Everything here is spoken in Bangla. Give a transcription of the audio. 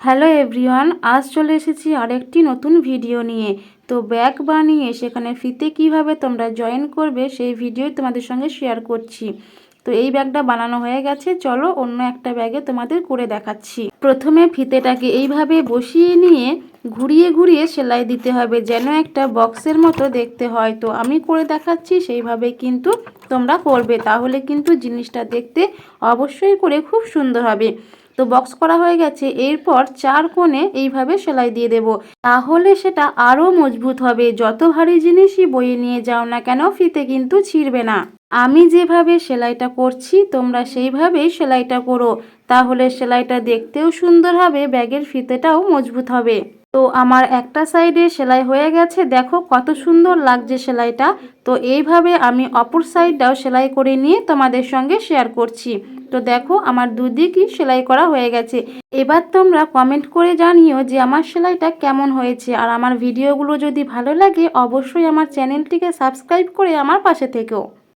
হ্যালো এভরিওয়ান, আজ চলে এসেছি আরেকটি নতুন ভিডিও নিয়ে। তো ব্যাগ বানিয়ে সেখানে ফিতে কিভাবে তোমরা জয়েন করবে সেই ভিডিও তোমাদের সঙ্গে শেয়ার করছি। তো এই ব্যাগটা বানানো হয়ে গেছে, চলো অন্য একটা ব্যাগে তোমাদের করে দেখাচ্ছি। প্রথমে ফিতেটাকে এইভাবে বসিয়ে নিয়ে ঘুরিয়ে ঘুরিয়ে সেলাই দিতে হবে, যেন একটা বক্সের মতো দেখতে হয়। তো আমি করে দেখাচ্ছি, সেইভাবে কিন্তু তোমরা করবে, তাহলে কিন্তু জিনিসটা দেখতে অবশ্যই করে খুব সুন্দর হবে। তো বক্স করা হয়ে গেছে, এরপর চার কোণে এইভাবে সেলাই দিয়ে দেব, তাহলে সেটা আরও মজবুত হবে। যত ভারী জিনিসই বয়ে নিয়ে যাও না কেন, ফিতে কিন্তু ছিঁড়বে না। আমি যেভাবে সেলাইটা করছি তোমরা সেইভাবেই সেলাইটা করো, তাহলে সেলাইটা দেখতেও সুন্দর হবে, ব্যাগের ফিতেটাও মজবুত হবে। তো আমার একটা সাইডে সেলাই হয়ে গেছে, দেখো কত সুন্দর লাগছে সেলাইটা। তো এইভাবে আমি অপর সাইডটাও সেলাই করে নিয়ে তোমাদের সঙ্গে শেয়ার করছি। তো দেখো আমার দুদিকই সেলাই করা হয়ে গেছে। এবার তোমরা কমেন্ট করে জানিও যে আমার সেলাইটা কেমন হয়েছে। আর আমার ভিডিওগুলো যদি ভালো লাগে অবশ্যই আমার চ্যানেলটিকে সাবস্ক্রাইব করে আমার পাশে থেকো।